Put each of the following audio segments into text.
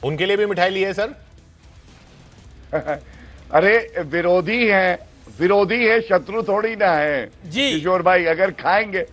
उनके लिए भी मिठाई ली है सर? अरे विरोधी है, शत्रु थोड़ी ना है जी किशोर भाई। अगर खाएंगे,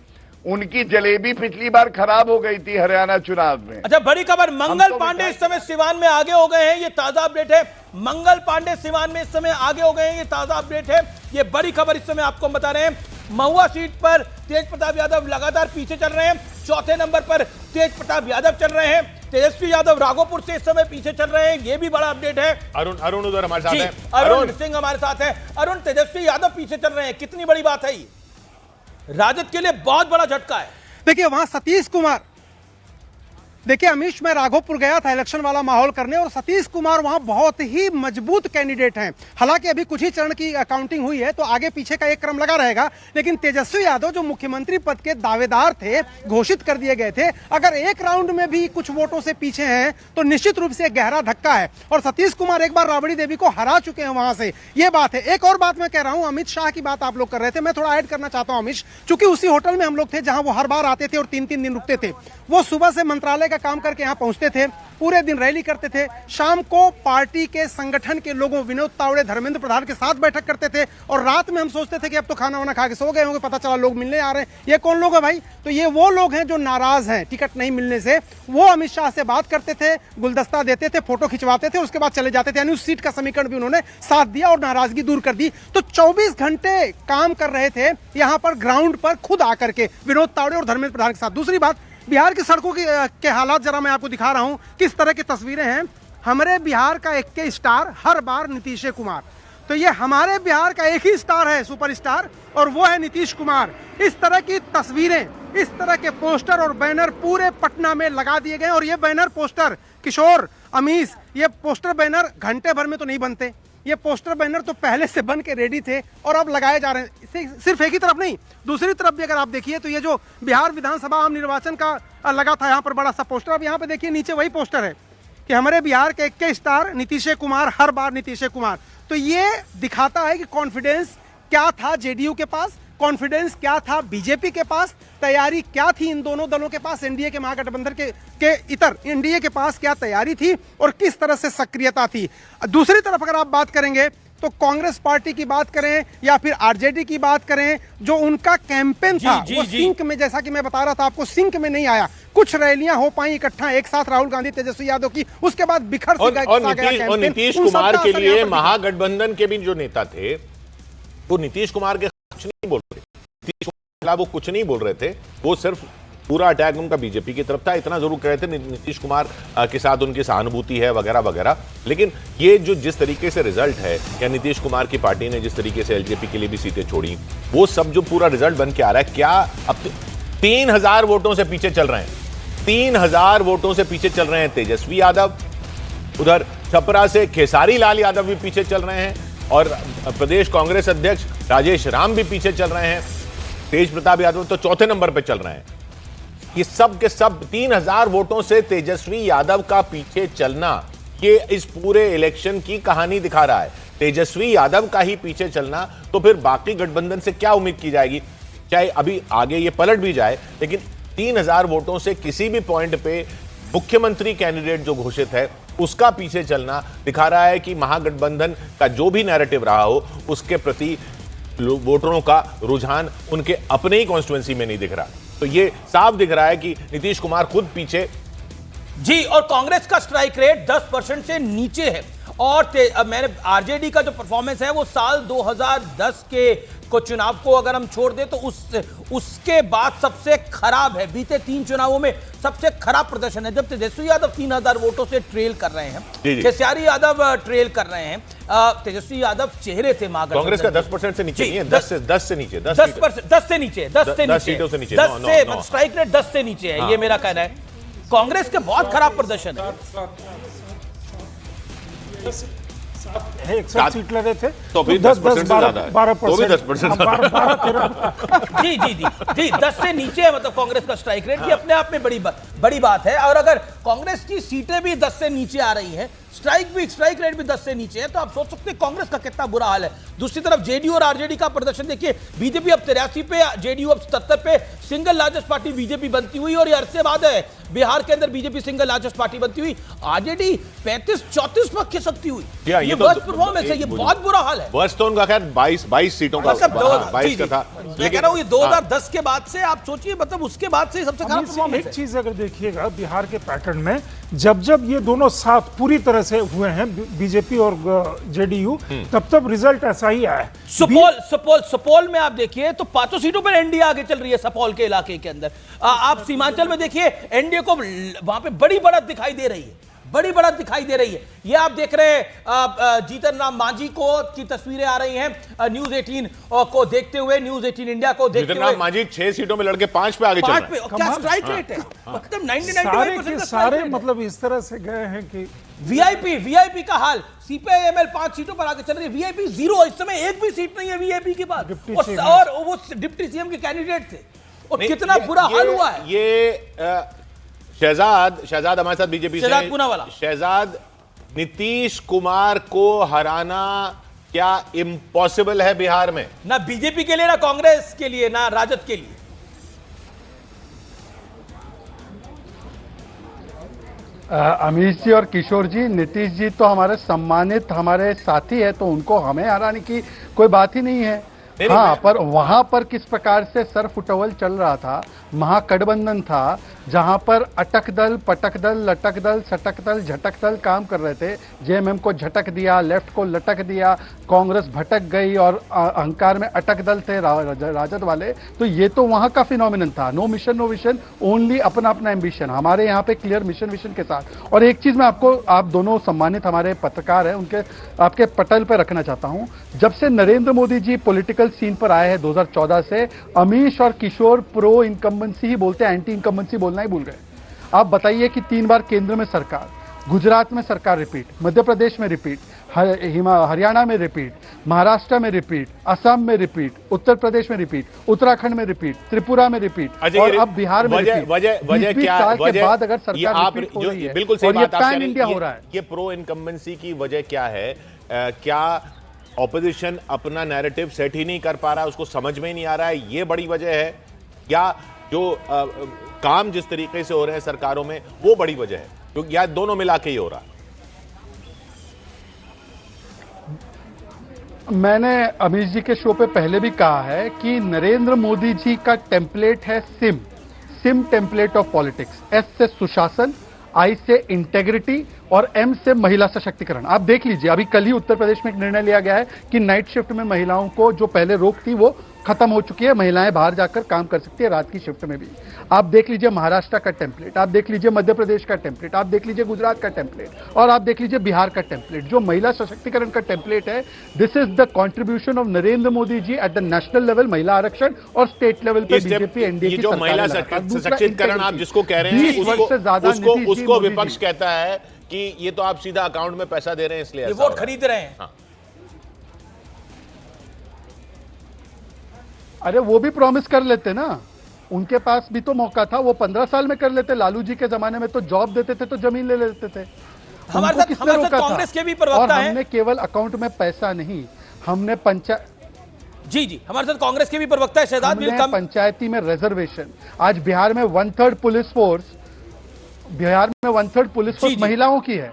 उनकी जलेबी पिछली बार खराब हो गई थी हरियाणा चुनाव में। अच्छा, बड़ी खबर, मंगल तो पांडे इस समय सिवान में आगे हो गए हैं, ये ताजा अपडेट है। मंगल पांडे सिवान में इस समय आगे हो गए हैं, ये ताजा अपडेट है। ये बड़ी खबर इस समय आपको बता रहे हैं। महुआ सीट पर तेज प्रताप यादव लगातार पीछे चल रहे हैं। चौथे नंबर पर तेज प्रताप यादव चल रहे हैं। तेजस्वी यादव राघोपुर से इस समय पीछे चल रहे हैं, ये भी बड़ा अपडेट है। अरुण उधर हमारे साथ है। अरुण सिंह हमारे साथ है। अरुण, तेजस्वी यादव पीछे चल रहे हैं, कितनी बड़ी बात है ये? राजद के लिए बहुत बड़ा झटका है। देखिए वहां सतीश कुमार, देखिए अमीश, मैं राघोपुर गया था इलेक्शन वाला माहौल करने, और सतीश कुमार वहां बहुत ही मजबूत कैंडिडेट हैं। हालांकि अभी कुछ ही चरण की काउंटिंग हुई है तो आगे पीछे का एक क्रम लगा रहेगा, लेकिन तेजस्वी यादव जो मुख्यमंत्री पद के दावेदार थे, घोषित कर दिए गए थे, अगर एक राउंड में भी कुछ वोटों से पीछे हैं तो निश्चित रूप से गहरा धक्का है। और सतीश कुमार एक बार राबड़ी देवी को हरा चुके हैं वहां से, ये बात है। एक और बात मैं कह रहा हूं, अमित शाह की बात आप लोग कर रहे थे, मैं थोड़ा ऐड करना चाहता हूं अमित, चूंकि उसी होटल में हम लोग थे जहां वो हर बार आते थे और 3-3 दिन रुकते थे। वो सुबह से मंत्रालय का काम करके यहाँ पहुंचते थे, पूरे दिन रैली करते थे, शाम को पार्टी के संगठन के लोगों, विनोद तावड़े, धर्मेंद्र प्रधान के साथ बैठक करते थे, और रात में हम सोचते थे कि अब तो खाना वाना खा के सो गए होंगे, पता चला लोग मिलने आ रहे हैं। ये कौन लोग है भाई? तो ये वो लोग हैं जो नाराज हैं टिकट नहीं मिलने से। वो अमित शाह से बात करते थे, गुलदस्ता देते थे, फोटो खिंचवाते थे, उसके बाद चले जाते थे। यानी उस सीट का समीकरण भी उन्होंने साथ दिया और नाराजगी दूर कर दी। तो 24 घंटे काम कर रहे थे यहां पर ग्राउंड पर खुद आकर के, विनोद तावड़े और धर्मेंद्र प्रधान के साथ। दूसरी बात, बिहार की सड़कों के हालात जरा मैं आपको दिखा रहा हूं, किस तरह की तस्वीरें हैं। हमारे बिहार का एक के स्टार हर बार नीतीश कुमार, तो ये हमारे बिहार का एक ही स्टार है, सुपरस्टार, और वो है नीतीश कुमार। इस तरह की तस्वीरें, इस तरह के पोस्टर और बैनर पूरे पटना में लगा दिए गए। और ये बैनर पोस्टर, किशोर, अमीश, ये पोस्टर बैनर घंटे भर में तो नहीं बनते, ये पोस्टर बैनर तो पहले से बन के रेडी थे और अब लगाए जा रहे हैं। सिर्फ एक ही तरफ नहीं, दूसरी तरफ भी अगर आप देखिए तो ये जो बिहार विधानसभा आम निर्वाचन का लगा था यहाँ पर बड़ा सा पोस्टर, अब यहाँ पे देखिए नीचे वही पोस्टर है कि हमारे बिहार के एक के स्टार नीतीश कुमार, हर बार नीतीश कुमार। तो ये दिखाता है कि कॉन्फिडेंस क्या था जेडीयू के पास, कॉन्फिडेंस क्या था बीजेपी के पास, तैयारी क्या थी इन दोनों दलों के पास, एनडीए के महागठबंधन के इतर एनडीए के पास क्या तैयारी थी और किस तरह से सक्रियता थी। दूसरी तरफ अगर आप बात करेंगे तो कांग्रेस पार्टी की बात करें या फिर आरजेडी की बात करें, जो उनका कैंपेन था वो सिंक में, जैसा कि मैं बता रहा था आपको, सिंक में नहीं आया। कुछ रैलियां हो पाई इकट्ठा एक साथ, राहुल गांधी, तेजस्वी यादव की, उसके बाद बिखर से गया। और नीतीश कुमार के लिए महागठबंधन के भी जो नेता थे वो नीतीश कुमार के कुछ नहीं बोल रहे, नीतीश कुमार के खिलाफ वो कुछ नहीं बोल रहे थे, वो सिर्फ पूरा अटैक उनका बीजेपी की तरफ था। इतना जरूर कह रहे थे नीतीश कुमार के साथ उनकी सहानुभूति है वगैरह वगैरह। लेकिन ये जो जिस तरीके से रिजल्ट है, या नीतीश कुमार की पार्टी ने जिस तरीके से एलजेपी के लिए भी सीटें छोड़ी, वो सब जो पूरा रिजल्ट बन के आ रहा है, क्या अब 3000 वोटों से पीछे चल रहे हैं, 3000 वोटों से पीछे चल रहे हैं तेजस्वी यादव। उधर छपरा से खेसारी लाल यादव भी पीछे चल रहे हैं, और प्रदेश कांग्रेस अध्यक्ष राजेश राम भी पीछे चल रहे हैं। तेज प्रताप यादव तो चौथे नंबर पर चल रहे हैं। ये सब के सब 3000 वोटों से तेजस्वी यादव का पीछे चलना, ये इस पूरे इलेक्शन की कहानी दिखा रहा है। तेजस्वी यादव का ही पीछे चलना, तो फिर बाकी गठबंधन से क्या उम्मीद की जाएगी? चाहे अभी आगे ये पलट भी जाए, लेकिन 3000 वोटों से किसी भी पॉइंट पे मुख्यमंत्री कैंडिडेट जो घोषित है उसका पीछे चलना दिखा रहा है कि महागठबंधन का जो भी नैरेटिव रहा हो, उसके प्रति वोटरों का रुझान उनके अपने ही कॉन्स्टिट्यूएंसी में नहीं दिख रहा। तो ये साफ दिख रहा है कि नीतीश कुमार खुद पीछे जी, और कांग्रेस का स्ट्राइक रेट 10% से नीचे है। और मैंने आरजेडी का जो परफॉर्मेंस है वो साल 2010 के को चुनाव को अगर हम छोड़ दें तो उसके बाद सबसे खराब है। बीते 3 चुनावों में सबसे खराब प्रदर्शन है, जब तेजस्वी यादव 3000 वोटों से ट्रेल कर रहे हैं, खेसारी यादव ट्रेल कर रहे हैं। तेजस्वी यादव चेहरे थे कांग्रेस का 10% से नीचे नहीं है, 10 से नीचे, 10 से नीचे, 10 से स्ट्राइक रेट 10 से नीचे है, ये मेरा कहना है। कांग्रेस के बहुत खराब प्रदर्शन है। 100 सीट लड़े थे तो भी 10% से ज्यादा है, 12%। जी 10 से नीचे है मतलब कांग्रेस का स्ट्राइक रेट। ये अपने आप में बड़ी बात। बड़ी बात है। और अगर कांग्रेस की सीटें भी 10 से नीचे आ रही हैं, स्ट्राइक रेट भी 10 से नीचे है, तो आप सोच सकते हैं कांग्रेस का कितना बुरा हाल है। दूसरी तरफ जेडीयू और आरजेडी का प्रदर्शन देखिए, बीजेपी अब 83 पे, जेडीयू अब 77 पे, सिंगल लार्जेस्ट पार्टी बीजेपी बनती हुई, और ये अरसे बाद है बिहार के अंदर बीजेपी सिंगल लार्जेस्ट पार्टी बनती हुई। आरजेडी 35-34 पर खिसकती हुई। ये वर्स्ट परफॉर्मेंस है, ये बहुत बुरा हाल है। वर्स्ट तो उनका खैर 22 सीटों का, 22 का था। मैं कह रहा हूं ये 2010 के बाद से आप सोचिए, मतलब उसके बाद से सबसे खराब परफॉर्मेंस एक है। चीज अगर देखिएगा बिहार के पैटर्न में, जब ये दोनों साथ पूरी तरह से हुए हैं बीजेपी और जेडीयू, तब रिजल्ट ऐसा ही आया है। सपोल में आप देखिए तो 5 सीटों पर एनडीए आगे चल रही है सपोल के इलाके के अंदर। आप सीमांचल में देखिए एनडीए को वहां पे बड़ी बढ़त दिखाई दे रही है, बड़ी बढ़त दिखाई दे रही है। ये आप देख रहे हैं जीतन राम मांझी को की तस्वीरें आ रही हैं न्यूज 18 को देखते हुए, न्यूज 18 इंडिया को देखते हुए। जीतन राम मांझी 6 सीटों में लड़के 5 पे आगे चल रहे हैं। क्या स्ट्राइक रेट है, मतलब 99% सारे मतलब इस तरह से गए हैं कि वीआईपी का हाल, सीपीआईएमएल 5 सीटों पर आगे चल रही है, वीआईपी 0, इस समय एक भी सीट नहीं है वीआईपी के पास, और वो डिप्टी सीएम के कैंडिडेट थे, और कितना बुरा हाल हुआ है। ये शहजाद हमारे साथ बीजेपी से, शहजाद पूनावाला। शहजाद, नीतीश कुमार को हराना क्या इम्पॉसिबल है बिहार में? ना बीजेपी के लिए, ना कांग्रेस के लिए, ना राजद के लिए। अमीश जी और किशोर जी, नीतीश जी तो हमारे सम्मानित हमारे साथी है, तो उनको हमें हराने की कोई बात ही नहीं है। हाँ, पर वहां पर किस प्रकार से सरफुटवल चल रहा था, महागठबंधन था, जहां पर अटक दल, पटक दल, लटक दल, सटक दल, झटक दल काम कर रहे थे। जेएमएम को झटक दिया, लेफ्ट को लटक दिया, कांग्रेस भटक गई, और अहंकार में अटक दल थे राजद वाले। तो ये तो वहां का फिनोमिनन था, no mission no vision, only अपना अपना एम्बिशन। हमारे यहाँ पे क्लियर मिशन विजन के साथ। और एक चीज मैं आपको, आप दोनों सम्मानित हमारे पत्रकार हैं, उनके आपके पटल पर रखना चाहता हूं। जब से नरेंद्र मोदी जी पॉलिटिकल सीन पर आए हैं 2014 से, अमीश और किशोर प्रो इनकम्बेंसी ही बोलते हैं, एंटी इनकम्बेंसी बोलना ही भूल गए। आप बताइए कि 3 बार केंद्र में सरकार, गुजरात में सरकार रिपीट, मध्य प्रदेश में रिपीट, हरियाणा में रिपीट, महाराष्ट्र में रिपीट, असम में रिपीट, उत्तर प्रदेश में रिपीट, उत्तराखंड में रिपीट, त्रिपुरा में रिपीट, और अब बिहार में रिपीट। वजह क्या साल के बाद अगर सरकार रिपीट हो रही है, बिल्कुल सही और ये बात आप पैन कह रहे हैं, इंडिया हो रहा है। ये प्रो इनकम्बेंसी की वजह क्या है? क्या ऑपोजिशन अपना नैरेटिव सेट ही नहीं कर पा रहा है, उसको समझ में ही नहीं आ रहा है, ये बड़ी वजह है? या जो काम जिस तरीके से हो रहे हैं सरकारों में वो बड़ी वजह है? तो या दोनों मिला के ही हो रहा है? मैंने अमीश जी के शो पे पहले भी कहा है कि नरेंद्र मोदी जी का टेम्पलेट है SIM template of politics. S से सुशासन, आई से इंटेग्रिटी, और एम से महिला सशक्तिकरण। आप देख लीजिए, अभी कल ही उत्तर प्रदेश में एक निर्णय लिया गया है कि नाइट शिफ्ट में महिलाओं को जो पहले रोक थी वो खत्म हो चुकी है, महिलाएं बाहर जाकर काम कर सकती है रात की शिफ्ट में भी। आप देख लीजिए महाराष्ट्र का टेम्पलेट, आप देख लीजिए मध्य प्रदेश का टेम्पलेट, आप देख लीजिए गुजरात का टेम्पलेट, और आप देख लीजिए बिहार का टेम्पलेट। जो महिला सशक्तिकरण का टेम्पलेट है, this is the contribution of Narendra Modi ji at the national level, महिला आरक्षण, और स्टेट लेवल पे बीजेपी एनडीए की जो महिला सशक्तिकरण आप जिसको कह रहे हैं, उसको विपक्ष कहता है कि ये तो आप सीधा अकाउंट में पैसा दे रहे हैं, इसलिए वोट खरीद रहे हैं। हाँ। अरे वो भी प्रॉमिस कर लेते ना, उनके पास भी तो मौका था, वो 15 साल में कर लेते। लालू जी के जमाने में तो जॉब देते थे तो जमीन ले लेते थे। हमारे साथ कांग्रेस के भी प्रवक्ता हैं। हमने केवल अकाउंट में पैसा नहीं, हमने जी हमारे साथ कांग्रेस के भी प्रवक्ता है शहजाद, पंचायती में रिजर्वेशन। आज बिहार में 1/3 पुलिस फोर्स, महिलाओं की है।